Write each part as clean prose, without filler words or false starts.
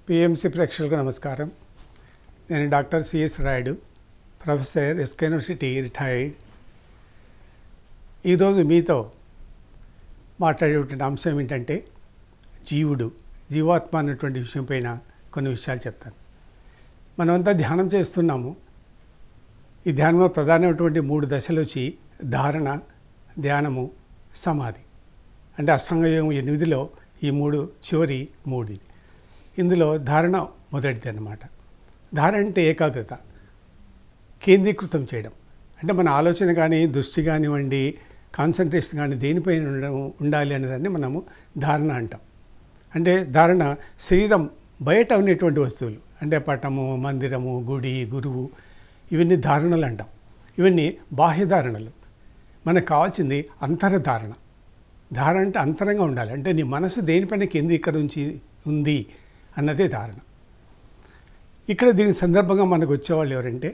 PMC ప్రేక్షకులకు నమస్కారం. నేను doctor CS Rayudu, professor SK university retired. ఈరోజు మీతో మాట్లాడేటువంటి అంశం ఏంటంటే జీవాత్మ అన్నటువంటి విషయం పైన కొన్ని విషయాలు చెప్తాను. మనమంతా ధ్యానం చేస్తున్నాము. ఈ ధ్యానంలో ప్రధానమైనటువంటి 3 దశలు వచ్చి ధారణ, ధ్యానము, సమాధి. అంటే అష్టాంగ యోగం 8లో ఈ 3 చివరి 3. ఇందులో ధారణ మొదటిది అన్నమాట. ధారణ అంటే ఏకాగ్రత, కేంద్రీకృతం చేయడం. అంటే మన ఆలోచన కానీ, దృష్టి కానివ్వండి, కాన్సన్ట్రేషన్ కానీ దేనిపైన ఉండాలి అనేదాన్ని మనము ధారణ అంటాం. అంటే ధారణ శరీరం బయట ఉన్నటువంటి వస్తువులు, అంటే పటము, మందిరము, గుడి, గురువు, ఇవన్నీ ధారణలు అంటాం. ఇవన్నీ బాహ్య ధారణలు. మనకు కావాల్సింది అంతర్ధారణ. ధారణ అంటే అంతరంగా ఉండాలి. అంటే నీ మనసు దేనిపైన కేంద్రీకరించి ఉంది అన్నదే ధారణ. ఇక్కడ దీని సందర్భంగా మనకు వచ్చేవాళ్ళు ఎవరంటే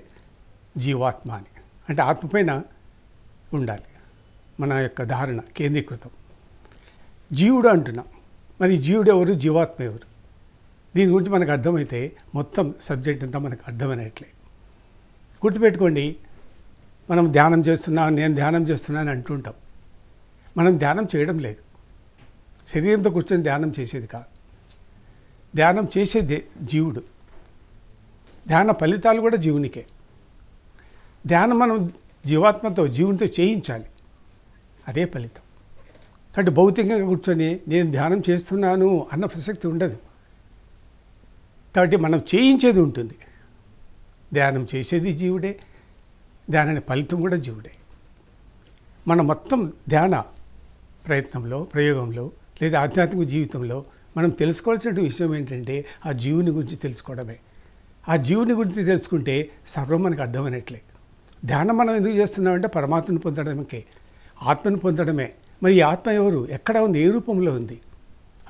జీవాత్మ అని. అంటే ఆత్మపైన ఉండాలి మన యొక్క ధారణ, కేంద్రీకృతం. జీవుడు అంటున్నాం. మరి జీవుడు ఎవరు, జీవాత్మ ఎవరు? దీని గురించి మనకు అర్థమైతే మొత్తం సబ్జెక్ట్ అంతా మనకు అర్థమైనట్లే. గుర్తుపెట్టుకోండి, మనం ధ్యానం చేస్తున్నాం, నేను ధ్యానం చేస్తున్నాను అంటుంటాం. మనం ధ్యానం చేయడం లేదు. శరీరంతో కూర్చొని ధ్యానం చేసేది కాదు. ధ్యానం చేసేదే జీవుడు. ధ్యాన ఫలితాలు కూడా జీవునికే. ధ్యానం మనం జీవాత్మతో, జీవునితో చేయించాలి. అదే ఫలితం. కాబట్టి భౌతికంగా కూర్చొని నేను ధ్యానం చేస్తున్నాను అన్న ప్రసక్తి ఉండదు. కాబట్టి మనం చేయించేది ఉంటుంది. ధ్యానం చేసేది జీవుడే, ధ్యానాన్ని ఫలితం కూడా జీవుడే. మన మొత్తం ధ్యాన ప్రయత్నంలో, ప్రయోగంలో లేదా ఆధ్యాత్మిక జీవితంలో మనం తెలుసుకోవాల్సిన విషయం ఏంటంటే ఆ జీవుని గురించి తెలుసుకోవడమే. ఆ జీవుని గురించి తెలుసుకుంటే సర్వం మనకు అర్థమైనట్లే. ధ్యానం మనం ఎందుకు చేస్తున్నామంటే పరమాత్మను పొందడమే, ఆత్మను పొందడమే. మరి ఈ ఆత్మ ఎవరు, ఎక్కడ ఉంది, ఏ రూపంలో ఉంది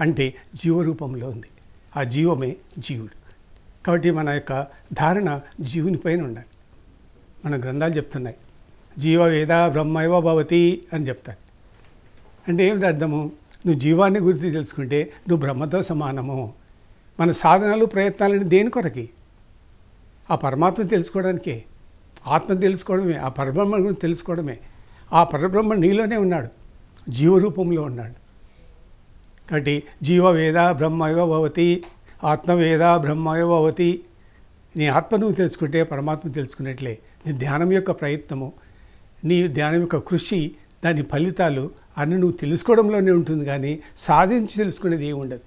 అంటే జీవరూపంలో ఉంది. ఆ జీవమే జీవుడు. కాబట్టి మన యొక్క ధారణ జీవుని పైన ఉండాలి. మన గ్రంథాలు చెప్తున్నాయి, జీవ వేద బ్రహ్మైవ భవతి అని చెప్తారు. అంటే ఏమిటి అర్థము? నువ్వు జీవాన్ని గురించి తెలుసుకుంటే నువ్వు బ్రహ్మతో సమానము. మన సాధనలు, ప్రయత్నాలని దేని కొరకి? ఆ పరమాత్మను తెలుసుకోవడానికే. ఆత్మను తెలుసుకోవడమే, ఆ పరబ్రహ్మ గురించి తెలుసుకోవడమే. ఆ పరబ్రహ్మ నీలోనే ఉన్నాడు, జీవరూపంలో ఉన్నాడు. కాబట్టి జీవ వేద బ్రహ్మైవ భవతి, ఆత్మవేద బ్రహ్మైవ భవతి. నీ ఆత్మ నువ్వు తెలుసుకుంటే పరమాత్మ తెలుసుకున్నట్లే. నీ ధ్యానం యొక్క ప్రయత్నము, నీ ధ్యానం యొక్క కృషి, దాని ఫలితాలు అన్నీ నువ్వు తెలుసుకోవడంలోనే ఉంటుంది. కానీ సాధించి తెలుసుకునేది ఏమి ఉండదు.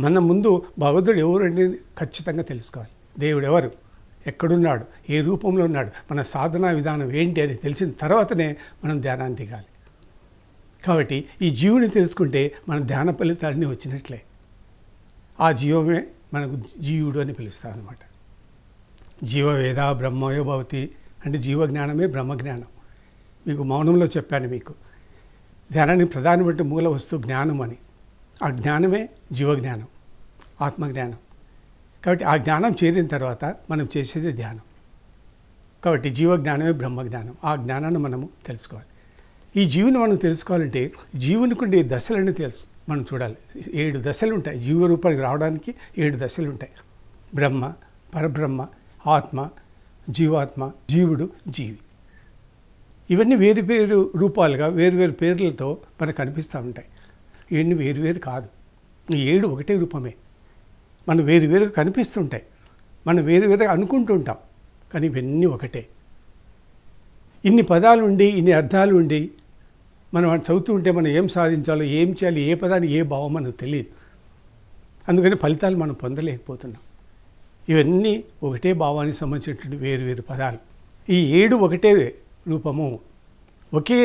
మన ముందు భగవంతుడు ఎవరు అనేది ఖచ్చితంగా తెలుసుకోవాలి. దేవుడు ఎవరు, ఎక్కడున్నాడు, ఏ రూపంలో ఉన్నాడు, మన సాధనా విధానం ఏంటి అని తెలిసిన తర్వాతనే మనం ధ్యానాన్ని దిగాలి. కాబట్టి ఈ జీవుని తెలుసుకుంటే మన ధ్యాన ఫలితాలన్నీ వచ్చినట్లే. ఆ జీవమే మనకు జీవుడు అని పిలుస్తాం అన్నమాట. జీవవేద బ్రహ్మయో భవతి అంటే జీవజ్ఞానమే బ్రహ్మజ్ఞానం. మీకు మౌనంలో చెప్పాను. మీకు ధ్యానానికి ప్రధానమైన మూల వస్తువు జ్ఞానం అని. ఆ జ్ఞానమే జీవజ్ఞానం, ఆత్మజ్ఞానం. కాబట్టి ఆ జ్ఞానం చేరిన తర్వాత మనం చేసేది ధ్యానం. కాబట్టి జీవజ్ఞానమే బ్రహ్మజ్ఞానం. ఆ జ్ఞానాన్ని మనము తెలుసుకోవాలి. ఈ జీవుని మనం తెలుసుకోవాలంటే జీవునికి ఉండే దశలని మనం చూడాలి. 7 దశలు ఉంటాయి. జీవరూపానికి రావడానికి 7 దశలు ఉంటాయి. బ్రహ్మ, పరబ్రహ్మ, ఆత్మ, జీవాత్మ, జీవుడు, జీవి. ఇవన్నీ వేరు వేరు రూపాలుగా, వేరు పేర్లతో మనకు కనిపిస్తూ ఉంటాయి. ఇవన్నీ వేరు కాదు. ఈ 7 ఒకటే రూపమే. మనం వేరుగా కనిపిస్తుంటాయి, మనం వేరుగా అనుకుంటూ ఉంటాం. కానీ ఇవన్నీ ఒకటే. ఇన్ని పదాలు ఉండి, ఇన్ని అర్థాలు ఉండి మనం చదువుతూ ఉంటే మనం ఏం సాధించాలో, ఏం చేయాలి, ఏ పదానికి ఏ భావం మనకు తెలియదు. అందుకని ఫలితాలు మనం పొందలేకపోతున్నాం. ఇవన్నీ ఒకటే భావానికి సంబంధించినటువంటి వేరు పదాలు. ఈ 7 ఒకటే రూపము, ఒకే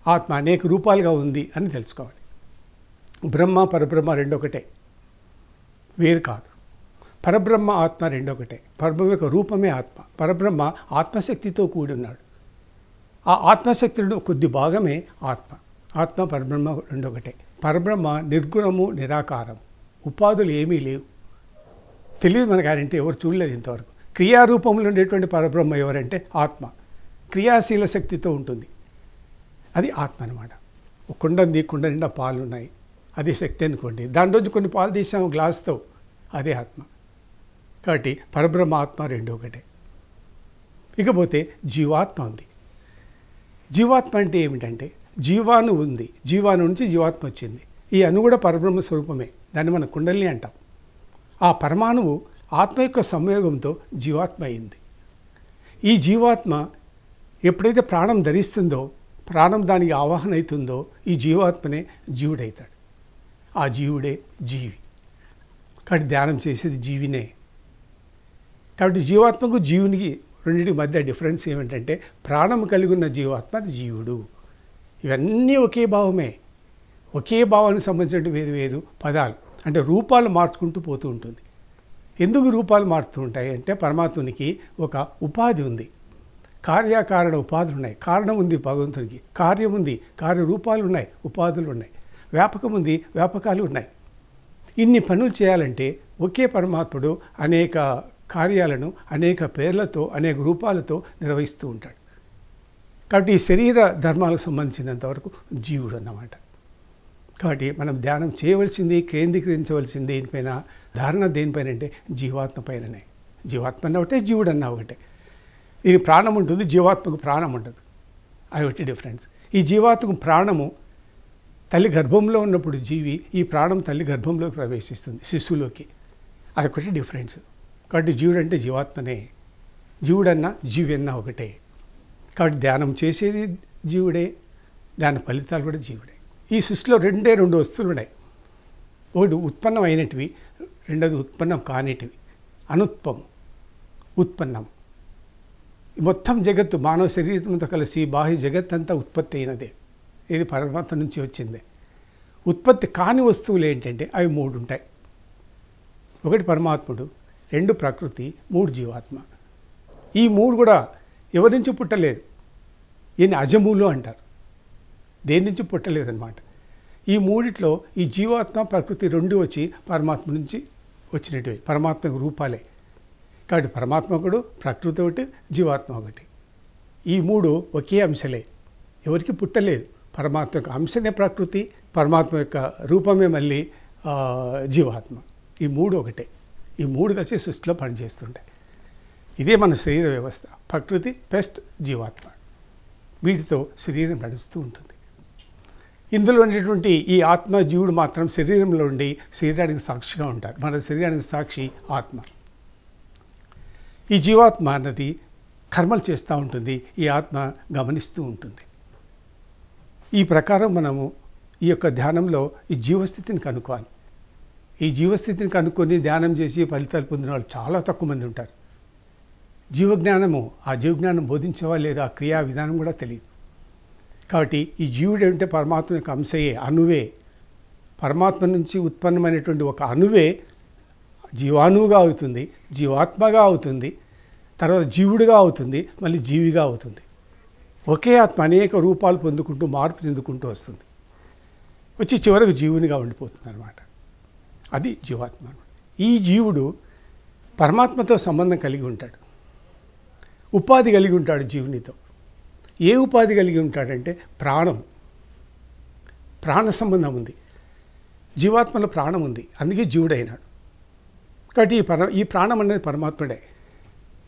ఆత్మ అనేక రూపాలుగా ఉంది అని తెలుసుకోవాలి. బ్రహ్మ, పరబ్రహ్మ 2 ఒకటే, వేరు కాదు. పరబ్రహ్మ, ఆత్మ 2 ఒకటే. పరబ్రహ్మ యొక్క రూపమే ఆత్మ. పరబ్రహ్మ ఆత్మశక్తితో కూడి ఉన్నాడు. ఆ ఆత్మశక్తిలో కొద్ది భాగమే ఆత్మ. ఆత్మ, పరబ్రహ్మ 2 ఒకటే. పరబ్రహ్మ నిర్గుణము, నిరాకారం, ఉపాధులు ఏమీ లేవు. తెలియదు మనకు. ఆయన అంటే ఎవరు చూడలేదు ఇంతవరకు. క్రియారూపంలో ఉండేటువంటి పరబ్రహ్మ ఎవరంటే ఆత్మ. క్రియాశీల శక్తితో ఉంటుంది. అది ఆత్మ అన్నమాట. కుండ నిండా పాలు ఉన్నాయి, అది శక్తి అనుకోండి. దాంట్లోంచి కొన్ని పాలు తీసాము గ్లాస్తో, అదే ఆత్మ. కాబట్టి పరబ్రహ్మ ఆత్మ రెండు ఒకటే. ఇకపోతే జీవాత్మ ఉంది. జీవాత్మ అంటే ఏమిటంటే జీవాణు ఉంది, జీవాణు నుంచి జీవాత్మ వచ్చింది. ఈ అణు కూడా పరబ్రహ్మ స్వరూపమే, దాన్ని మనం కుండలిని అంటాం. ఆ పరమాణువు ఆత్మ యొక్క సంయోగంతో జీవాత్మ అయింది. ఈ జీవాత్మ ఎప్పుడైతే ప్రాణం ధరిస్తుందో, ప్రాణం దానికి ఆవాహన అవుతుందో, ఈ జీవాత్మనే జీవుడవుతాడు. ఆ జీవుడే జీవి. కాబట్టి ధ్యానం చేసేది జీవినే. కాబట్టి జీవాత్మకు జీవునికి రెండింటి మధ్య డిఫరెన్స్ ఏమిటంటే ప్రాణం కలిగి ఉన్న జీవాత్మ జీవుడు. ఇవన్నీ ఒకే భావమే. ఒకే భావానికి సంబంధించిన వేరు వేరు పదాలు, అంటే రూపాలు మార్చుకుంటూ పోతూ ఉంటుంది. ఎందుకు రూపాలు మారుతూ ఉంటాయి అంటే పరమాత్మునికి ఒక ఉపాధి ఉంది, కార్యకారణ ఉపాధులు ఉన్నాయి. కారణం ఉంది భగవంతునికి, కార్యం ఉంది, కార్యరూపాలు ఉన్నాయి, ఉపాధులు ఉన్నాయి, వ్యాపకం ఉంది, వ్యాపకాలు ఉన్నాయి. ఇన్ని పనులు చేయాలంటే ఒకే పరమాత్ముడు అనేక కార్యాలను అనేక పేర్లతో అనేక రూపాలతో నిర్వహిస్తూ ఉంటాడు. కాబట్టి ఈ శరీర ధర్మాలకు సంబంధించినంతవరకు జీవుడు అన్నమాట. కాబట్టి మనం ధ్యానం చేయవలసింది, కేంద్రీకరించవలసింది దేనిపైన, ధారణ దేనిపైన అంటే జీవాత్మ పైననే. జీవాత్మ అన్న ఒకటే, జీవుడు అన్న ఒకటే. ఇది ప్రాణం ఉంటుంది, జీవాత్మకు ప్రాణం ఉండదు. అది ఒకటి డిఫరెన్స్. ఈ జీవాత్మకు ప్రాణము తల్లి గర్భంలో ఉన్నప్పుడు జీవి, ఈ ప్రాణం తల్లి గర్భంలోకి ప్రవేశిస్తుంది శిశువులోకి. అదొకటి డిఫరెన్స్. కాబట్టి జీవుడు అంటే జీవాత్మనే, జీవుడన్నా జీవి అన్నా ఒకటే. కాబట్టి ధ్యానం చేసేది జీవుడే, దాని ఫలితాలు కూడా జీవుడే. ఈ సృష్టిలో రెండు వస్తువులు ఉన్నాయి. ఒకటి ఉత్పన్నం అయినటివి, రెండోది ఉత్పన్నం కానిటివి. అనుత్పం, ఉత్పన్నం. మొత్తం జగత్తు మానవ శరీరంతో కలిసి బాహ్య జగత్తంతా ఉత్పత్తి అయినదే. ఇది పరమాత్మ నుంచి వచ్చిందే. ఉత్పత్తి కాని వస్తువులు ఏంటంటే అవి మూడు ఉంటాయి. ఒకటి పరమాత్ముడు, రెండు ప్రకృతి, మూడు జీవాత్మ. ఈ మూడు కూడా ఎవరి నుంచి పుట్టలేదు. ఈయన అజములు అంటారు, దేని నుంచి పుట్టలేదన్నమాట. ఈ మూడిట్లో ఈ జీవాత్మ ప్రకృతి రెండు వచ్చి పరమాత్మ నుంచి వచ్చినటివి, పరమాత్మ రూపాలే. కాబట్టి పరమాత్మ ఒకడు, ప్రకృతి ఒకటి, జీవాత్మ ఒకటి. ఈ మూడు ఒకే అంశలే, ఎవరికి పుట్టలేదు. పరమాత్మ యొక్క అంశనే ప్రకృతి, పరమాత్మ యొక్క రూపమే మళ్ళీ జీవాత్మ. ఈ మూడు ఒకటే. ఈ మూడు కలిసి సృష్టిలో పనిచేస్తుంటాయి. ఇదే మన శరీర వ్యవస్థ. ప్రకృతి ప్లస్ జీవాత్మ, వీటితో శరీరం నడుస్తూ ఉంటుంది. ఇందులో ఉండేటువంటి ఈ ఆత్మ జీవుడు మాత్రం శరీరంలో ఉండి శరీరానికి సాక్షిగా ఉంటారు. మన శరీరానికి సాక్షి ఆత్మ. ఈ జీవాత్మ అన్నది కర్మలు చేస్తూ ఉంటుంది, ఈ ఆత్మ గమనిస్తూ ఉంటుంది. ఈ ప్రకారం మనము ఈ యొక్క ధ్యానంలో ఈ జీవస్థితిని కనుక్కోవాలి. ఈ జీవస్థితిని కనుక్కొని ధ్యానం చేసి ఫలితాలు పొందిన వాళ్ళు చాలా తక్కువ మంది ఉంటారు. జీవజ్ఞానము, ఆ జీవజ్ఞానం బోధించేవాళ్ళు లేరు, ఆ క్రియా విధానం కూడా తెలియదు. కాబట్టి ఈ జీవుడు అంటే పరమాత్మ యొక్క అంశయే, అణువే. పరమాత్మ నుంచి ఉత్పన్నమైనటువంటి ఒక అణువే జీవాణువుగా అవుతుంది, జీవాత్మగా అవుతుంది, తర్వాత జీవుడిగా అవుతుంది, మళ్ళీ జీవిగా అవుతుంది. ఒకే ఆత్మ అనేక రూపాలు పొందుకుంటూ మార్పు చెందుకుంటూ వస్తుంది, వచ్చి చివరకు జీవునిగా ఉండిపోతుంది అన్నమాట. అది జీవాత్మ. ఈ జీవుడు పరమాత్మతో సంబంధం కలిగి ఉంటాడు, ఉపాధి కలిగి ఉంటాడు జీవునితో. ఏ ఉపాధి కలిగి ఉంటాడంటే ప్రాణం, ప్రాణ సంబంధం ఉంది. జీవాత్మలో ప్రాణం ఉంది, అందుకే జీవుడైనాడు. కాబట్టి ఈ ప్రాణం అనేది పరమాత్ముడే.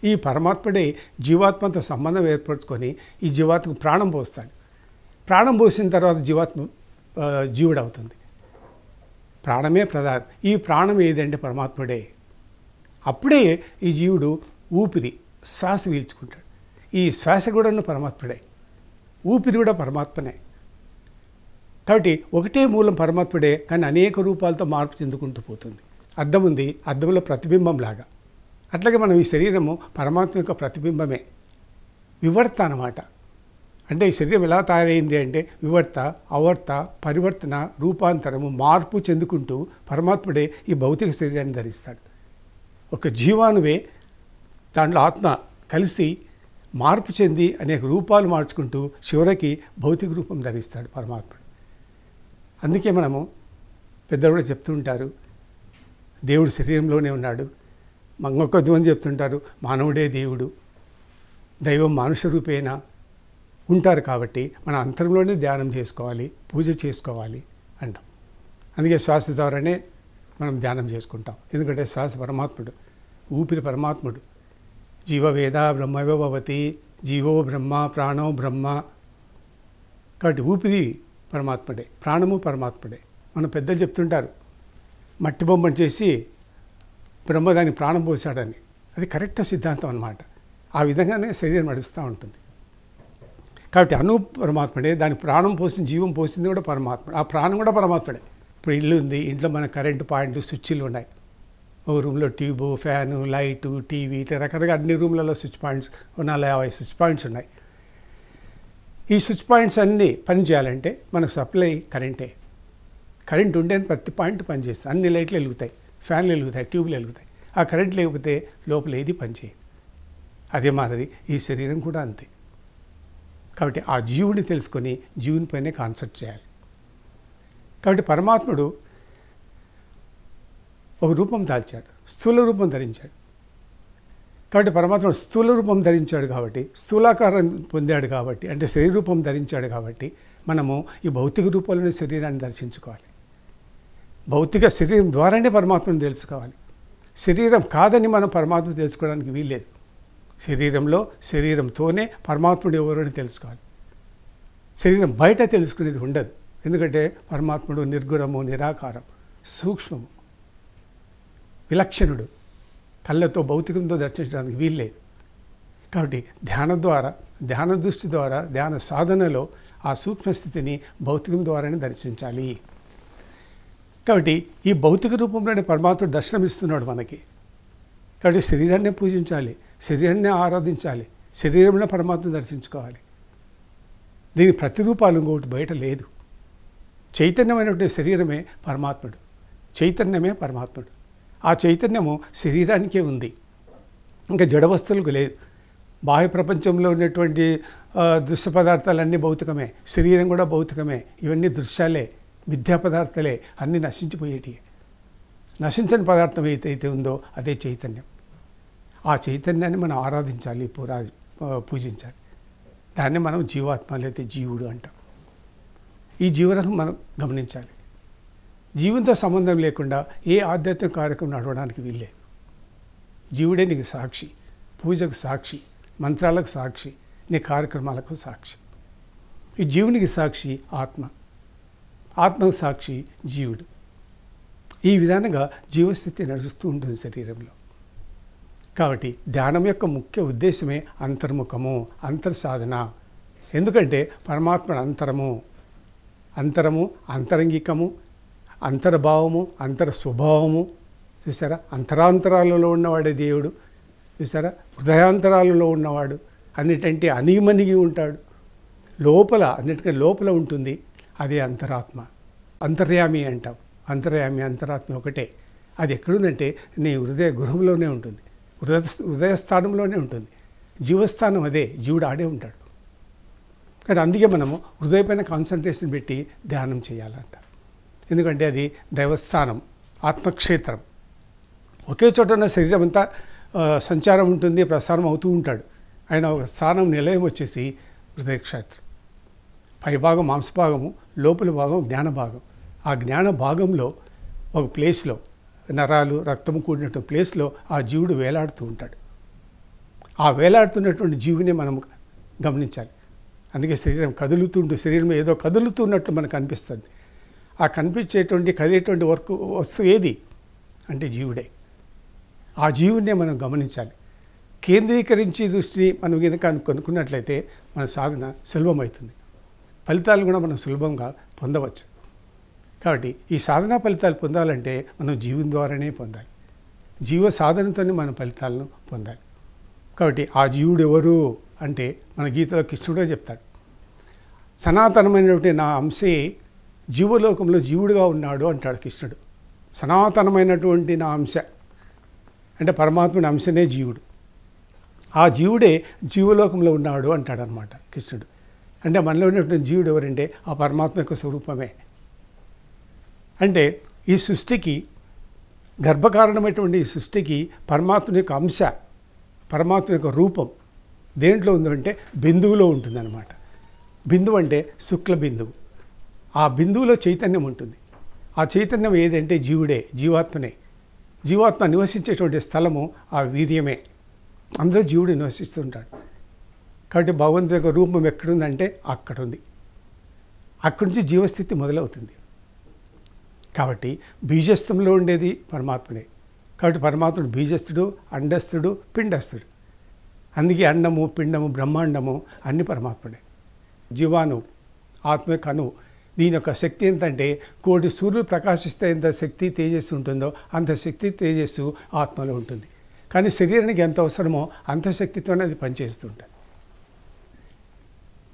ఈ పరమాత్ముడే జీవాత్మతో సంబంధం ఏర్పరచుకొని ఈ జీవాత్మకు ప్రాణం పోస్తాడు. ప్రాణం పోసిన తర్వాత జీవాత్మ జీవుడవుతుంది. ప్రాణమే ప్రధానం. ఈ ప్రాణం ఏదంటే పరమాత్ముడే. అప్పుడే ఈ జీవుడు ఊపిరి, శ్వాస పీల్చుకుంటాడు. ఈ శ్వాస కూడా పరమాత్ముడే, ఊపిరి కూడా పరమాత్మనే. కాబట్టి ఒకటే మూలం పరమాత్ముడే, కానీ అనేక రూపాలతో మార్పు చెందుకుంటూ పోతుంది. అద్దం ఉంది, అద్దంలో ప్రతిబింబం లాగా. అట్లాగే మనం ఈ శరీరము పరమాత్మ యొక్క ప్రతిబింబమే, వివర్త అన్నమాట. అంటే ఈ శరీరం ఎలా తయారైంది అంటే వివర్త, అవర్త, పరివర్తన, రూపాంతరము, మార్పు చెందుకుంటూ పరమాత్ముడే ఈ భౌతిక శరీరాన్ని ధరిస్తాడు. ఒక జీవాణువే, దాంట్లో ఆత్మ కలిసి మార్పు చెంది అనేక రూపాలు మార్చుకుంటూ చివరికి భౌతిక రూపం ధరిస్తాడు పరమాత్ముడు. అందుకే మనము పెద్దలు కూడా చెప్తుంటారు, దేవుడు శరీరంలోనే ఉన్నాడు. ఇంకొక మంది చెప్తుంటారు, మానవుడే దేవుడు, దైవం మానుష రూపేణ ఉంటారు. కాబట్టి మన అంతరంలోనే ధ్యానం చేసుకోవాలి, పూజ చేసుకోవాలి అంటాం. అందుకే శ్వాస ద్వారానే మనం ధ్యానం చేసుకుంటాం. ఎందుకంటే శ్వాస పరమాత్ముడు, ఊపిరి పరమాత్ముడు. జీవవేద బ్రహ్మవో భవతి, జీవో బ్రహ్మ ప్రాణో బ్రహ్మ. కాబట్టి ఊపిరి పరమాత్ముడే, ప్రాణము పరమాత్ముడే. మన పెద్దలు చెప్తుంటారు, మట్టి బొమ్మను చేసి బ్రహ్మ దానికి ప్రాణం పోసాడని. అది కరెక్ట్ సిద్ధాంతం అన్నమాట. ఆ విధంగానే శరీరం నడుస్తూ ఉంటుంది. కాబట్టి అణు పరమాత్ముడే, దానికి ప్రాణం పోసింది, జీవం పోసింది కూడా పరమాత్ముడు. ఆ ప్రాణం కూడా పరమాత్ముడే. ఇప్పుడు ఇల్లు ఉంది, ఇంట్లో మన కరెంటు పాయింట్లు, స్విచ్లు ఉన్నాయి. ఒక రూమ్లో ట్యూబు, ఫ్యాను, లైటు, టీవీ, ఇట్లా రకరకాల అన్ని రూమ్లలో స్విచ్ పాయింట్స్ 40-50 స్విచ్ పాయింట్స్ ఉన్నాయి. ఈ స్విచ్ పాయింట్స్ అన్నీ పని చేయాలంటే మనకు సప్లై కరెంటే. కరెంట్ ఉంటే ప్రతి పాయింట్ పనిచేస్తుంది. అన్ని లైట్లు వెలుగుతాయి, ఫ్యాన్లు వెలుగుతాయి, ట్యూబ్లు వెలుగుతాయి. ఆ కరెంట్ లేకపోతే లోపల ఏది పనిచేయదు. అదే మాదిరి ఈ శరీరం కూడా అంతే. కాబట్టి ఆ జీవుని తెలుసుకొని జీవుని పైనే కాన్సెప్ట్ చేయాలి. కాబట్టి పరమాత్ముడు ఒక రూపం దాల్చాడు, స్థూల రూపం ధరించాడు. కాబట్టి పరమాత్ముడు స్థూల రూపం ధరించాడు కాబట్టి, స్థూలాకారం పొందాడు కాబట్టి, అంటే శరీర రూపం ధరించాడు కాబట్టి మనము ఈ భౌతిక రూపంలోని శరీరాన్ని దర్శించుకోవాలి. భౌతిక శరీరం ద్వారానే పరమాత్మను తెలుసుకోవాలి. శరీరం కాదని మనం పరమాత్మ తెలుసుకోవడానికి వీల్లేదు. శరీరంతోనే పరమాత్ముడు ఎవరు అని తెలుసుకోవాలి. శరీరం బయట తెలుసుకునేది ఉండదు. ఎందుకంటే పరమాత్ముడు నిర్గుణము, నిరాకారం, సూక్ష్మము, విలక్షణుడు. కళ్ళతో భౌతికంతో దర్శించడానికి వీల్లేదు. కాబట్టి ధ్యాన దృష్టి ద్వారా, ధ్యాన సాధనలో ఆ సూక్ష్మస్థితిని భౌతికం ద్వారానే దర్శించాలి. కాబట్టి ఈ భౌతిక రూపంలోనే పరమాత్ముడు దర్శనమిస్తున్నాడు మనకి. కాబట్టి శరీరాన్నే పూజించాలి, శరీరాన్నే ఆరాధించాలి, శరీరంలో పరమాత్మను దర్శించుకోవాలి. దీని ప్రతిరూపాలు ఇంకొకటి బయట లేదు. చైతన్యమైనటువంటి శరీరమే పరమాత్ముడు, చైతన్యమే పరమాత్ముడు. ఆ చైతన్యము శరీరానికే ఉంది, ఇంకా జడ వస్తువులకు లేదు. బాహ్య ప్రపంచంలో ఉన్నటువంటి దృశ్య పదార్థాలన్నీ భౌతికమే, శరీరం కూడా భౌతికమే. ఇవన్నీ దృశ్యాలే, మిథ్యా పదార్థాలే, అన్నీ నశించిపోయేటివి. నశించని పదార్థం ఏదైతే ఉందో అదే చైతన్యం. ఆ చైతన్యాన్ని మనం ఆరాధించాలి, పూజించాలి. దాన్ని మనం జీవాత్మ లేదా జీవుడు అంటాం. ఈ జీవరసం మనం గమనించాలి. జీవంతో సంబంధం లేకుండా ఏ ఆధ్యాత్మిక కార్యక్రమం నడవడానికి వీల్లేదు. జీవుడే నీకు సాక్షి, పూజకు సాక్షి, మంత్రాలకు సాక్షి, నీ కార్యక్రమాలకు సాక్షి. ఈ జీవునికి సాక్షి ఆత్మ, ఆత్మకు సాక్షి జీవుడు. ఈ విధానంగా జీవస్థితి నడుస్తూ ఉంటుంది శరీరంలో. కాబట్టి ధ్యానం యొక్క ముఖ్య ఉద్దేశమే అంతర్ముఖము, అంతర్సాధన. ఎందుకంటే పరమాత్మ అంతరము, అంతరంగికము, అంతర్భావము, అంతర స్వభావము. చూసారా, అంతరాంతరాలలో ఉన్నవాడే దేవుడు. చూసారా, హృదయాంతరాలలో ఉన్నవాడు, అన్నిటంటే అణిగిమణిగి ఉంటాడు. అన్నిటికంటే లోపల ఉంటుంది, అదే అంతరాత్మ. అంతర్యామి అంటాం. అంతర్యామి, అంతరాత్మ ఒకటే. అది ఎక్కడుందంటే నీ హృదయ గృహంలోనే ఉంటుంది, హృదయస్థానంలోనే ఉంటుంది. జీవస్థానం అదే, జీవుడు ఆడే ఉంటాడు. కానీ అందుకే మనము హృదయపైన కాన్సన్ట్రేషన్ పెట్టి ధ్యానం చేయాలంట. ఎందుకంటే అది దైవస్థానం, ఆత్మక్షేత్రం. ఒకే చోట ఉన్న శరీరం అంతా సంచారం ఉంటుంది, ప్రసారం అవుతూ ఉంటాడు. ఆయన ఒక స్థానం నిలయం వచ్చేసి హృదయక్షేత్రం. పైభాగం మాంసభాగము, లోపల భాగం జ్ఞాన భాగం. ఆ జ్ఞాన భాగంలో ఒక ప్లేస్లో, నరాలు రక్తము కూడినటువంటి ప్లేస్లో ఆ జీవుడు వేలాడుతూ ఉంటాడు. ఆ వేలాడుతున్నటువంటి జీవుని మనం గమనించాలి. అందుకే శరీరం కదులుతుంటూ, శరీరం ఏదో కదులుతున్నట్లు మనకు అనిపిస్తుంది. ఆ కనిపించేటువంటి కదిలేటువంటి వస్తువు ఏది అంటే జీవుడే. ఆ జీవుడినే మనం గమనించాలి. కేంద్రీకరించి దృష్టిని మనం కనుక కనుక్కున్నట్లయితే మన సాధన సులభమవుతుంది. ఫలితాలు కూడా మనం సులభంగా పొందవచ్చు. కాబట్టి ఈ సాధనా ఫలితాలు పొందాలంటే మనం జీవం ద్వారానే పొందాలి. జీవ సాధనతోనే మనం ఫలితాలను పొందాలి. కాబట్టి ఆ జీవుడు ఎవరు అంటే మన గీతలో కృష్ణుడే చెప్తాడు. సనాతనమైనటువంటి నా అంశే జీవలోకంలో జీవుడుగా ఉన్నాడు అంటాడు కృష్ణుడు. సనాతనమైనటువంటి నా అంశ అంటే పరమాత్ముని అంశనే జీవుడు. ఆ జీవుడే జీవలోకంలో ఉన్నాడు అంటాడనమాట కృష్ణుడు. అంటే మనలో ఉన్నటువంటి జీవుడు ఎవరంటే ఆ పరమాత్మ యొక్క స్వరూపమే. అంటే ఈ సృష్టికి గర్భకారణమైనటువంటి ఈ సృష్టికి పరమాత్మ యొక్క అంశ, పరమాత్మ యొక్క రూపం దేంట్లో ఉందంటే బిందువులో ఉంటుందన్నమాట. బిందువు అంటే శుక్ల బిందువు. ఆ బిందువులో చైతన్యం ఉంటుంది. ఆ చైతన్యం ఏదంటే జీవుడే, జీవాత్మనే. జీవాత్మ నివసించేటువంటి స్థలము ఆ వీర్యమే. అందులో జీవుడు నివసిస్తుంటాడు. కాబట్టి భగవంతుని యొక్క రూపం ఎక్కడుందంటే అక్కడుంది. అక్కడి నుంచి జీవస్థితి మొదలవుతుంది. కాబట్టి బీజస్థంలో ఉండేది పరమాత్మనే. కాబట్టి పరమాత్ముడు బీజస్థుడు, అండస్థుడు, పిండస్థుడు. అందుకే అండము, పిండము, బ్రహ్మాండము అన్ని పరమాత్ముడే. జీవాను, ఆత్మ యొక్క అణువు, దీని యొక్క శక్తి ఎంతంటే కోటి సూర్యులు ప్రకాశిస్తే ఎంత శక్తి తేజస్సు ఉంటుందో అంత శక్తి తేజస్సు ఆత్మలో ఉంటుంది. కానీ శరీరానికి ఎంత అవసరమో అంత శక్తితోనే అది పనిచేస్తుంటుంది.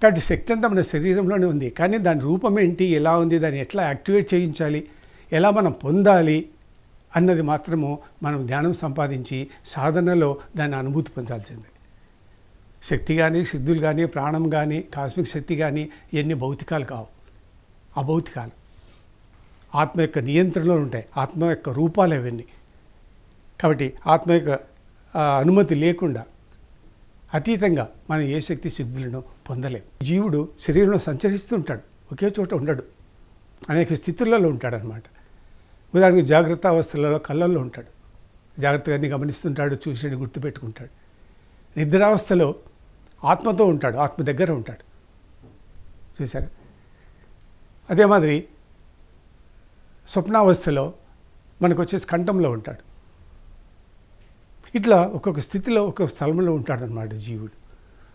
కాబట్టి శక్తి అంతా మన శరీరంలోనే ఉంది. కానీ దాని రూపం ఏంటి, ఎలా ఉంది, దాన్ని ఎట్లా యాక్టివేట్ చేయించాలి, ఎలా మనం పొందాలి అన్నది మాత్రము మనం ధ్యానం సంపాదించి సాధనలో దాన్ని అనుభూతి పొందాల్సిందే. శక్తి కానీ, సిద్ధులు కానీ, ప్రాణం కానీ, కాస్మిక్ శక్తి కానీ ఇవన్నీ భౌతికాలు కావు. అభౌతికాలు ఆత్మ యొక్క నియంత్రణలో ఉంటాయి. ఆత్మ యొక్క రూపాలు అవన్నీ. కాబట్టి ఆత్మ యొక్క అనుమతి లేకుండా అతీతంగా మనం ఏ శక్తి సిద్ధులను పొందలేము. జీవుడు శరీరంలో సంచరిస్తుంటాడు, ఒకే చోట ఉండడు, అనేక స్థితులలో ఉంటాడనమాట. ఉదాహరణకు జాగ్రత్త అవస్థలలో కళ్ళల్లో ఉంటాడు, జాగ్రత్తగా అన్ని గమనిస్తుంటాడు, చూసేది గుర్తుపెట్టుకుంటాడు. నిద్రావస్థలో ఆత్మతో ఉంటాడు, ఆత్మ దగ్గర ఉంటాడు. చూసారా? అదే మాదిరి స్వప్నావస్థలో మనకు వచ్చేసి కంఠంలో ఉంటాడు. ఇట్లా ఒక్కొక్క స్థితిలో ఒక్కొక్క స్థలంలో ఉంటాడనమాట జీవుడు.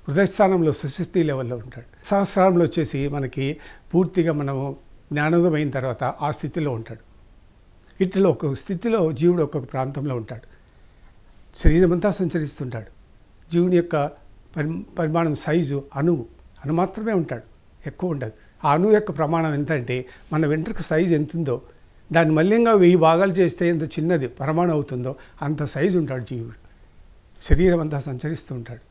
హృదయస్థానంలో సుశక్తి లెవెల్లో ఉంటాడు. సహస్రారంలో వచ్చేసి మనకి పూర్తిగా మనము జ్ఞానోదయం అయిన తర్వాత ఆ స్థితిలో ఉంటాడు. ఇట్లా ఒక్కొక్క స్థితిలో జీవుడు ఒక్కొక్క ప్రాంతంలో ఉంటాడు. శరీరం అంతా సంచరిస్తుంటాడు. జీవుని యొక్క పరిమాణం సైజు అణువు మాత్రమే ఉంటాడు, ఎక్కువ ఉండదు. ఆ అణువు యొక్క ప్రమాణం ఎంత అంటే మన వెంట్రుక సైజు ఎంత ఉందో దాన్ని మళ్ళీగా 1000 భాగాలు చేస్తే ఎంత చిన్నది పరమాణు అవుతుందో అంత సైజు ఉంటాడు జీవుడు. శరీరం అంతా సంచరిస్తూ ఉంటాడు.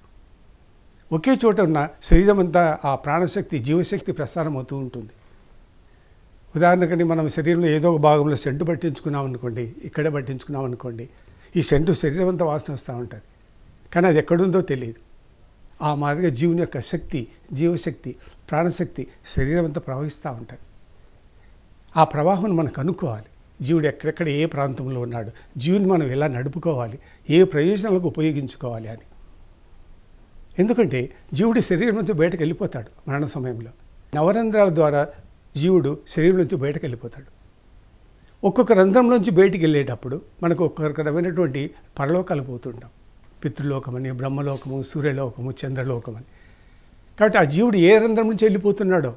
ఒకే చోట ఉన్న శరీరం అంతా ఆ ప్రాణశక్తి, జీవశక్తి ప్రసారం అవుతూ ఉంటుంది. ఉదాహరణకని మనం శరీరంలో ఏదో ఒక భాగంలో సెంటు పట్టించుకున్నాం అనుకోండి, ఇక్కడే పట్టించుకున్నాం అనుకోండి, ఈ సెంటు శరీరం అంతా వాసన వస్తూ ఉంటుంది, కానీ అది ఎక్కడుందో తెలియదు. ఆ మాదిరిగా జీవుని యొక్క శక్తి, జీవశక్తి, ప్రాణశక్తి శరీరం అంతా ప్రవహిస్తూ ఉంటుంది. ఆ ప్రవాహం మనం కనుక్కోవాలి. జీవుడు ఎక్కడెక్కడ ఏ ప్రాంతంలో ఉన్నాడు, జీవుని మనం ఎలా నడుపుకోవాలి, ఏ ప్రయోజనాలకు ఉపయోగించుకోవాలి అని. ఎందుకంటే జీవుడి శరీరం నుంచి బయటకు వెళ్ళిపోతాడు మరణ సమయంలో. నవరంధ్రాల ద్వారా జీవుడు శరీరం నుంచి బయటకు వెళ్ళిపోతాడు. ఒక్కొక్క రంధ్రంలోంచి బయటికి వెళ్ళేటప్పుడు మనకు ఒక్కొక్క రకమైనటువంటి పరలోకాలు పోతుంటాం. పితృలోకమని, బ్రహ్మలోకము, సూర్యలోకము, చంద్రలోకమని. కాబట్టి ఆ జీవుడు ఏ రంధ్రం నుంచి వెళ్ళిపోతున్నాడో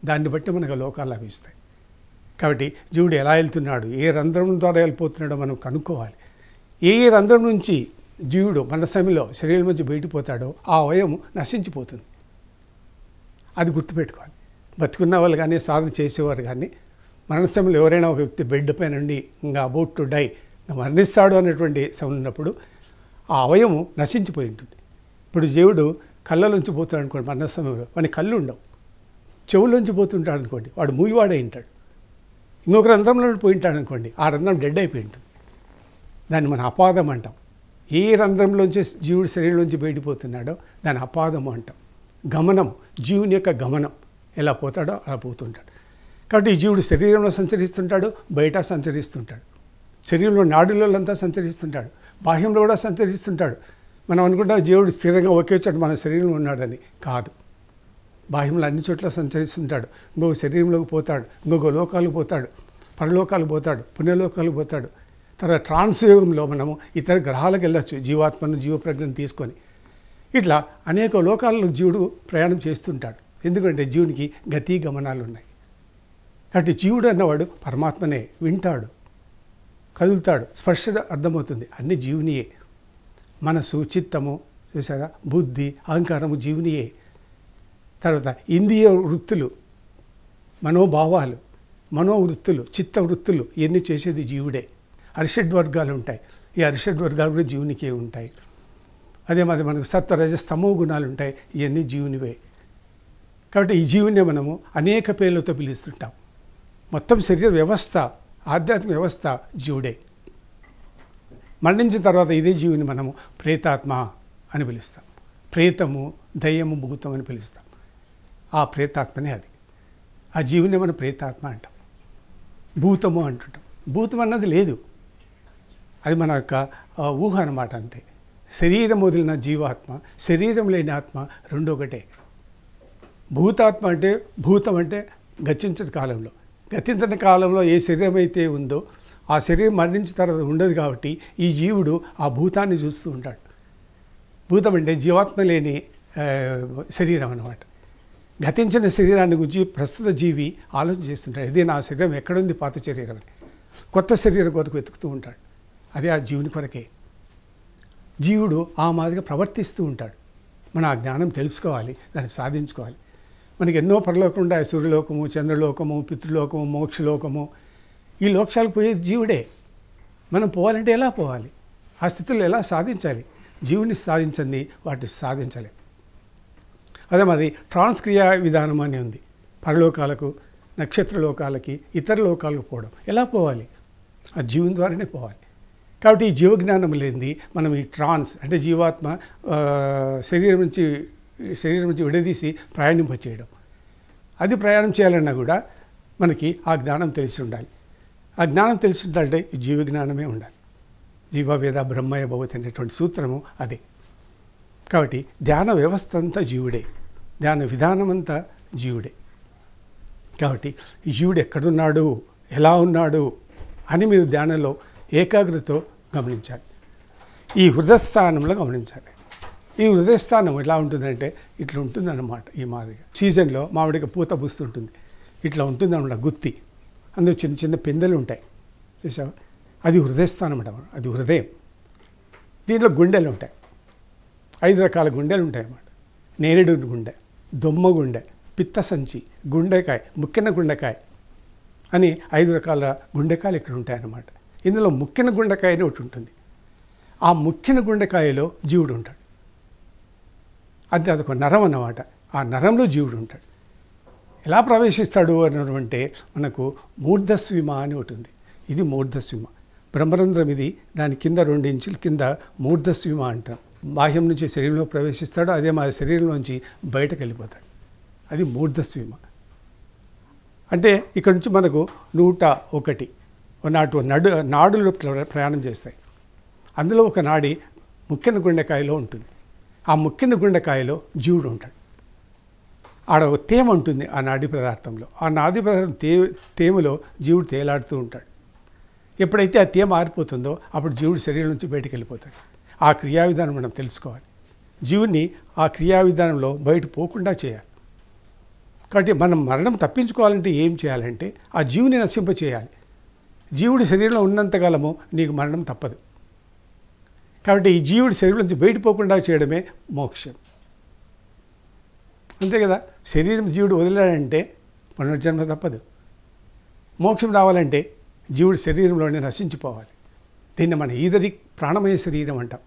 దాన్ని బట్టి మనకు లోకాలు లభిస్తాయి. కాబట్టి జీవుడు ఎలా వెళ్తున్నాడు, ఏ రంధ్రం ద్వారా వెళ్ళిపోతున్నాడో మనం కనుక్కోవాలి. ఏ రంధ్రం నుంచి జీవుడు మన సమయంలో శరీరం నుంచి బయటపోతాడో ఆ అవయవం నశించిపోతుంది. అది గుర్తుపెట్టుకోవాలి. బతుకున్న వాళ్ళు కానీ, సాధన చేసేవారు కానీ, మరణ సమయంలో ఎవరైనా ఒక వ్యక్తి బెడ్ పై నుండి ఇంకా అబౌట్ టు డై, మరణిస్తాడు అనేటువంటి సమయం ఉన్నప్పుడు ఆ అవయవం నశించిపోయి ఉంటుంది. ఇప్పుడు జీవుడు కళ్ళలోంచి పోతాడు అనుకోండి, మరణ సమయంలో వాడి కళ్ళు ఉండవు. చెవులోంచి పోతుంటాడు అనుకోండి, వాడు మూయివాడే ఉంటాడు. ఇంకొక రంధ్రంలో పోయింటాడు అనుకోండి, ఆ రంధ్రం డెడ్ అయిపోయి ఉంటుంది. దాన్ని మనం అపాదం అంటాం. ఏ రంధ్రంలోంచి జీవుడు శరీరంలోంచి బయటిపోతున్నాడో దాన్ని అపాదము అంటాం. గమనం, జీవుని యొక్క గమనం ఎలా పోతాడో అలా పోతుంటాడు. కాబట్టి ఈ జీవుడు శరీరంలో సంచరిస్తుంటాడు, బయట సంచరిస్తుంటాడు. శరీరంలో నాడులంతా సంచరిస్తుంటాడు, బాహ్యంలో కూడా సంచరిస్తుంటాడు. మనం అనుకుంటాం జీవుడు స్థిరంగా ఒకే చోట మన శరీరంలో ఉన్నాడని. కాదు, బాహ్యంలో అన్ని చోట్ల సంచరిస్తుంటాడు. ఇంకొక శరీరంలోకి పోతాడు, ఇంకొక లోకాలకు పోతాడు, పరలోకాలకు పోతాడు, పుణ్యలోకాలకు పోతాడు. తర్వాత ట్రాన్స్యుగంలో మనము ఇతర గ్రహాలకు వెళ్ళొచ్చు, జీవాత్మను, జీవప్రజ్ఞను తీసుకొని. ఇట్లా అనేక లోకాలలో జీవుడు ప్రయాణం చేస్తుంటాడు. ఎందుకంటే జీవునికి గతి గమనాలు ఉన్నాయి. కాబట్టి జీవుడు అన్నవాడు పరమాత్మనే. వింటాడు, కదులుతాడు, స్పర్శ అర్థమవుతుంది, అన్ని జీవునియే. మనసు, చిత్తము, చూసారా, బుద్ధి, అహంకారము జీవునియే. తర్వాత ఇంద్రియ వృత్తులు, మనోభావాలు, మనోవృత్తులు, చిత్తవృత్తులు ఇవన్నీ చేసేది జీవుడే. అరిషడ్ వర్గాలు ఉంటాయి, ఈ అరిషడ్ వర్గాలు కూడా జీవునికే ఉంటాయి. అదే మాది మనకు సత్వ రజ స్తమో గుణాలు ఉంటాయి, ఇవన్నీ జీవునివే. కాబట్టి ఈ జీవుని మనము అనేక పేర్లతో పిలుస్తుంటాం. మొత్తం శరీర వ్యవస్థ, ఆధ్యాత్మిక వ్యవస్థ జీవుడే. మరణించిన తర్వాత ఇదే జీవుని మనము ప్రేతాత్మ అని పిలుస్తాం. ప్రేతము, దయ్యము, భూతం అని పిలుస్తాం. ఆ ప్రేతాత్మనే అది. ఆ జీవుని మనం ప్రేతాత్మ అంటాం. భూతము అంటుంటాం. భూతం అన్నది లేదు, అది మన యొక్క ఊహ అన్నమాట. అంతే. శరీరం వదిలిన జీవాత్మ, శరీరం లేని ఆత్మ రెండు ఒకటే. భూతాత్మ అంటే, భూతం అంటే గతించని కాలంలో, గతించని కాలంలో ఏ శరీరం అయితే ఉందో ఆ శరీరం మరణించిన తర్వాత ఉండదు. కాబట్టి ఈ జీవుడు ఆ భూతాన్ని చూస్తూ ఉంటాడు. భూతం అంటే జీవాత్మ లేని శరీరం అన్నమాట. గతించిన శరీరాన్ని గురించి ప్రస్తుత జీవి ఆలోచన చేస్తుంటాడు. ఇదే నా శరీరం ఎక్కడుంది, పాత శరీరం అని. కొత్త శరీరం కొరకు వెతుకుతూ ఉంటాడు. అదే ఆ జీవుని కొరకే. జీవుడు ఆ మాదిరిగా ప్రవర్తిస్తూ ఉంటాడు. మనం ఆ జ్ఞానం తెలుసుకోవాలి, దాన్ని సాధించుకోవాలి. మనకి ఎన్నో పరలోకం ఉంటాయి. సూర్యలోకము, చంద్రలోకము, పితృలోకము, మోక్షలోకము. ఈ లోకాలకు పోయేది జీవుడే. మనం పోవాలంటే ఎలా పోవాలి, ఆ స్థితిలో ఎలా సాధించాలి? జీవుని సాధించింది వాటిని సాధించాలి. అదే మాది ట్రాన్స్క్రియా విధానం అని ఉంది. పరలోకాలకు, నక్షత్ర లోకాలకి, ఇతర లోకాలకు పోవడం ఎలా పోవాలి? ఆ జీవుని ద్వారానే పోవాలి. కాబట్టి ఈ జీవజ్ఞానం లేనిది మనం ఈ ట్రాన్స్ అంటే జీవాత్మ శరీరం నుంచి విడదీసి ప్రయాణింపచేయడం. అది ప్రయాణం చేయాలన్నా కూడా మనకి ఆ జ్ఞానం తెలిసి ఉండాలి. ఆ జ్ఞానం తెలిసి ఉండాలంటే ఈ జీవజ్ఞానమే ఉండాలి. జీవవేద బ్రహ్మయ భవతి అనేటువంటి సూత్రము అదే. కాబట్టి ధ్యాన వ్యవస్థ అంతా జీవుడే, ధ్యాన విధానం అంతా జీవుడే. కాబట్టి ఈ జీవుడు ఎక్కడున్నాడు, ఎలా ఉన్నాడు అని మీరు ధ్యానంలో ఏకాగ్రతతో గమనించాలి. ఈ హృదయస్థానంలో గమనించాలి. ఈ హృదయస్థానం ఎలా ఉంటుందంటే ఇట్లా ఉంటుందన్నమాట. ఈ మాదిరిగా సీజన్లో మామిడికి పూత పూస్తుంటుంది, ఇట్లా ఉంటుందన్నమాట గుత్తి. అందులో చిన్న చిన్న పిందెలు ఉంటాయి, చూసావా? అది హృదయస్థానం అన్నమాట. అది హృదయం. దీంట్లో గుండెలు ఉంటాయి, 5 రకాల గుండెలు ఉంటాయి అన్నమాట. నేరేడు గుండె, దొమ్మ గుండె, పిత్త సంచి, గుండెకాయ, ముక్కెన గుండెకాయ అని 5 రకాల గుండెకాయలు ఇక్కడ ఉంటాయన్నమాట. ఇందులో ముక్కెన గుండెకాయ అని ఒకటి ఉంటుంది. ఆ ముక్కెన గుండెకాయలో జీవుడు ఉంటాడు. అది అదొక నరం అన్నమాట. ఆ నరంలో జీవుడు ఉంటాడు. ఎలా ప్రవేశిస్తాడు అన్నటువంటి మనకు మూర్ధస్విమ అని ఒకటి ఉంది. ఇది మూర్ధస్విమ, బ్రహ్మరంధ్రం. ఇది దాని కింద 2 ఇంచుల కింద మూర్ధస్విమ అంటాం. బాహ్యం నుంచి శరీరంలో ప్రవేశిస్తాడు, అదే మా శరీరంలోంచి బయటకు వెళ్ళిపోతాడు. అది మూర్ధస్విమ. అంటే ఇక్కడ నుంచి మనకు 101 నాడులు ప్రయాణం చేస్తాయి. అందులో ఒక నాడి ముక్కెన గుండెకాయలో ఉంటుంది. ఆ ముక్కెన గుండెకాయలో జీవుడు ఉంటాడు. ఆడ ఒక తేమ ఉంటుంది ఆ నాడీ పదార్థంలో. ఆ నాడీ పదార్థం తేమలో జీవుడు తేలాడుతూ ఉంటాడు. ఎప్పుడైతే ఆ తేమ ఆరిపోతుందో అప్పుడు జీవుడు శరీరం నుంచి బయటకు వెళ్ళిపోతాడు. ఆ క్రియా విధానం మనం తెలుసుకోవాలి. జీవుని ఆ క్రియా విధానంలో బయట పోకుండా చేయాలి. కాబట్టి మనం మరణం తప్పించుకోవాలంటే ఏం చేయాలంటే ఆ జీవుని నశింపచేయాలి. జీవుడి శరీరంలో ఉన్నంతకాలము నీకు మరణం తప్పదు. కాబట్టి ఈ జీవుడి శరీరం నుంచి బయటపోకుండా చేయడమే మోక్షం. అంతే కదా. శరీరం జీవుడు వదిలాడంటే పునర్జన్మ తప్పదు. మోక్షం రావాలంటే జీవుడి శరీరంలోనే నశించిపోవాలి. దీన్ని మన ఈదరి ప్రాణమయ శరీరం అంటాం.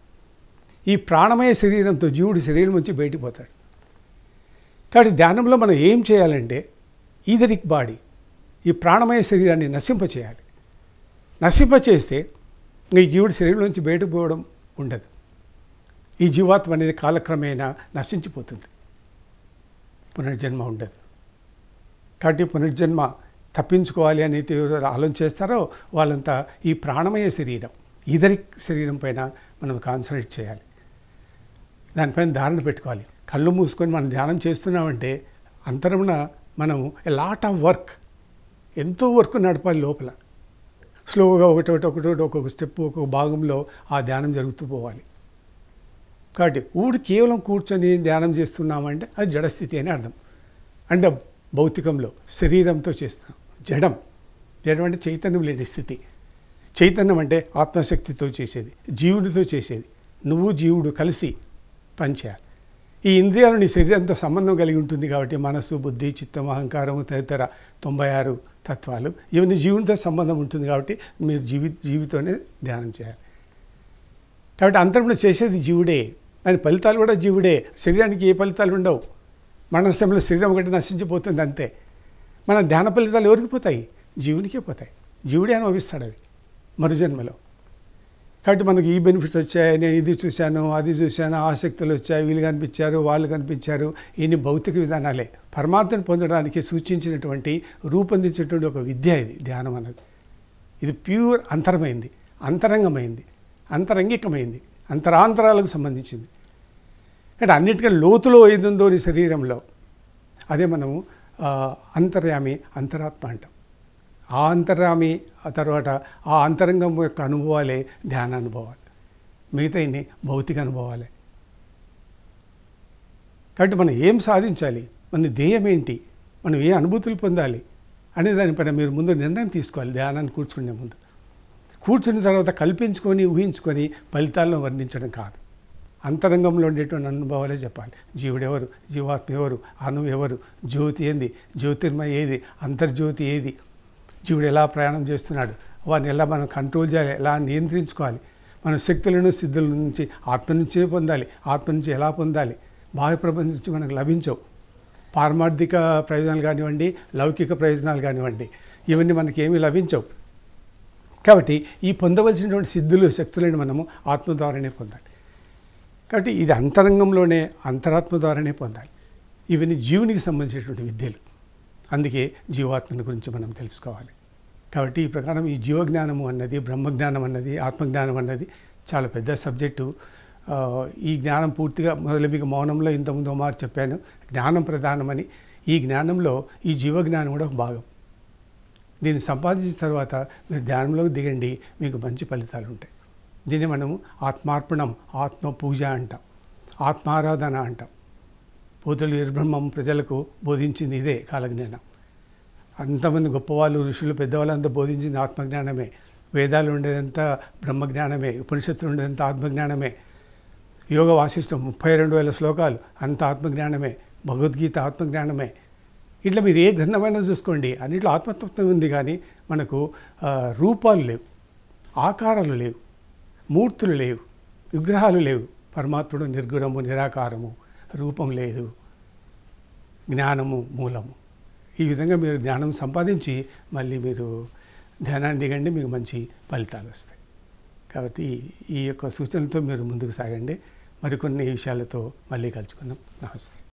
ఈ ప్రాణమయ శరీరంతో జీవుడి శరీరం నుంచి బయటిపోతాడు. కాబట్టి ధ్యానంలో మనం ఏం చేయాలంటే ఈదరిక్ బాడీ, ఈ ప్రాణమయ శరీరాన్ని నశింపచేయాలి. నశింపచేస్తే ఈ జీవుడి శరీరం నుంచి బయటకు పోవడం ఉండదు. ఈ జీవాత్మ అనేది కాలక్రమేణా నశించిపోతుంది, పునర్జన్మ ఉండదు. కాబట్టి పునర్జన్మ తప్పించుకోవాలి అని ఆలోచన చేస్తారో వాళ్ళంతా ఈ ప్రాణమయ శరీరం, ఈదరిక్ శరీరం పైన మనం కాన్సన్ట్రేట్ చేయాలి. దానిపైన ధారణ పెట్టుకోవాలి. కళ్ళు మూసుకొని మనం ధ్యానం చేస్తున్నామంటే అంతరమున మనము ఎ లాట్ ఆఫ్ వర్క్, ఎంతో వర్క్ నడపాలి లోపల. స్లోగా ఒకటి ఒక్కొక్క స్టెప్ ఒక్కొక్క భాగంలో ఆ ధ్యానం జరుగుతూ పోవాలి. కాబట్టి కేవలం కూర్చొని ధ్యానం చేస్తున్నామంటే అది జడస్థితి అని అర్థం. అంటే భౌతికంలో శరీరంతో చేస్తాం. జడం అంటే చైతన్యం లేని స్థితి. చైతన్యం అంటే ఆత్మశక్తితో చేసేది, జీవుడితో చేసేది. నువ్వు జీవుడు కలిసి పనిచేయాలి. ఈ ఇంద్రియాలు నీ శరీరంతో సంబంధం కలిగి ఉంటుంది. కాబట్టి మనస్సు, బుద్ధి, చిత్తం, అహంకారము తదితర 96 తత్వాలు ఇవన్నీ జీవునితో సంబంధం ఉంటుంది. కాబట్టి మీరు జీవితోనే ధ్యానం చేయాలి. కాబట్టి అంతరంలో చేసేది జీవుడే, దాని ఫలితాలు కూడా జీవుడే. శరీరానికి ఏ ఫలితాలు ఉండవు. మరణ సమయంలో శరీరం ఒకటి నశించిపోతుంది అంతే. మన ధ్యాన ఫలితాలు ఎవరికి పోతాయి? జీవునికే పోతాయి. జీవుడే అనుభవిస్తాడు అవి మరుజన్మలో. కాబట్టి మనకి ఈ బెనిఫిట్స్ వచ్చాయి, నేను ఇది చూశాను, అది చూశాను, ఆసక్తులు వచ్చాయి, వీళ్ళు కనిపించారు, వాళ్ళు కనిపించారు, ఇన్ని భౌతిక విధానాలే. పరమాత్మను పొందడానికి సూచించినటువంటి రూపొందించేటువంటి ఒక విద్య ఇది ధ్యానం అన్నది. ఇది ప్యూర్ అంతరమైంది, అంతరంగమైంది, అంతరంగికమైంది, అంతరాంతరాలకు సంబంధించింది. అంటే అన్నిటికన్నా లోతులో ఏదుందో నీ శరీరంలో అదే మనము అంతర్యామి, అంతరాత్మ అంటాం. ఆ అంతర్యామి, ఆ తర్వాత ఆ అంతరంగం యొక్క అనుభవాలే ధ్యాన అనుభవాలు, మిగతా ఇన్ని భౌతిక అనుభవాలే. కాబట్టి మనం ఏం సాధించాలి, మన ధ్యేయం ఏంటి, మనం ఏ అనుభూతులు పొందాలి అనే దానిపైన మీరు ముందు నిర్ణయం తీసుకోవాలి. ధ్యానాన్ని కూర్చునే ముందు, కూర్చున్న తర్వాత కల్పించుకొని ఊహించుకొని ఫలితాలను వర్ణించడం కాదు. అంతరంగంలో ఉండేటువంటి అనుభవాలే చెప్పాలి. జీవుడెవరు, జీవాత్మ ఎవరు, అణువు ఎవరు, జ్యోతి ఏంది, జ్యోతిర్మయ ఏది, అంతర్జ్యోతి ఏది, జీవుడు ఎలా ప్రయాణం చేస్తున్నాడు, వారిని ఎలా మనం కంట్రోల్ చేయాలి, ఎలా నియంత్రించుకోవాలి, మన శక్తులను సిద్ధుల నుంచి ఆత్మ నుంచే పొందాలి, ఆత్మ నుంచి ఎలా పొందాలి, బాహ్య ప్రపంచం నుంచి మనకు లభించవు. పారమార్థిక ప్రయోజనాలు కానివ్వండి, లౌకిక ప్రయోజనాలు కానివ్వండి, ఇవన్నీ మనకి ఏమీ లభించవు. కాబట్టి ఈ పొందవలసినటువంటి సిద్ధులు, శక్తులను మనము ఆత్మ ద్వారానే పొందాలి. కాబట్టి ఇది అంతరంగంలోనే, అంతరాత్మ ద్వారానే పొందాలి. ఇవన్నీ జీవునికి సంబంధించినటువంటి విద్యలు. అందుకే జీవాత్మని గురించి మనం తెలుసుకోవాలి. కాబట్టి ఈ ప్రకారం ఈ జీవజ్ఞానము అన్నది, బ్రహ్మజ్ఞానం అన్నది, ఆత్మజ్ఞానం అన్నది చాలా పెద్ద సబ్జెక్టు. ఈ జ్ఞానం పూర్తిగా మొదలు మీకు మౌనంలో ఇంతకుముందు మారు చెప్పాను, జ్ఞానం ప్రధానమని. ఈ జ్ఞానంలో ఈ జీవజ్ఞానం కూడా ఒక భాగం. దీన్ని సంపాదించిన తర్వాత మీరు ధ్యానంలోకి దిగండి, మీకు మంచి ఫలితాలు ఉంటాయి. దీన్ని మనము ఆత్మార్పణం, ఆత్మ పూజ అంటాం, ఆత్మారాధన అంటాం. పోతులు బ్రహ్మం ప్రజలకు బోధించింది ఇదే కాలజ్ఞానం. అంతమంది గొప్పవాళ్ళు, ఋషులు, పెద్దవాళ్ళంతా బోధించింది ఆత్మజ్ఞానమే. వేదాలు ఉండేదంతా బ్రహ్మజ్ఞానమే, ఉపనిషత్తులు ఉండేదంతా ఆత్మజ్ఞానమే. యోగ వాసిష్టం 32,000 శ్లోకాలు అంత ఆత్మజ్ఞానమే. భగవద్గీత ఆత్మజ్ఞానమే. ఇట్లా మీరు ఏ గ్రంథమైనా చూసుకోండి, అన్నిట్లో ఆత్మతత్వం ఉంది. కానీ మనకు రూపాలు లేవు, ఆకారాలు లేవు, మూర్తులు లేవు, విగ్రహాలు లేవు. పరమాత్ముడు నిర్గుణము, నిరాకారము, రూపం లేదు, జ్ఞానము మూలము. ఈ విధంగా మీరు జ్ఞానం సంపాదించి మళ్ళీ మీరు ధ్యానాన్ని దిగండి, మీకు మంచి ఫలితాలు వస్తాయి. కాబట్టి ఈ యొక్క సూచనలతో మీరు ముందుకు సాగండి. మరికొన్ని విషయాలతో మళ్ళీ కలుసుకుందాం. నమస్తే.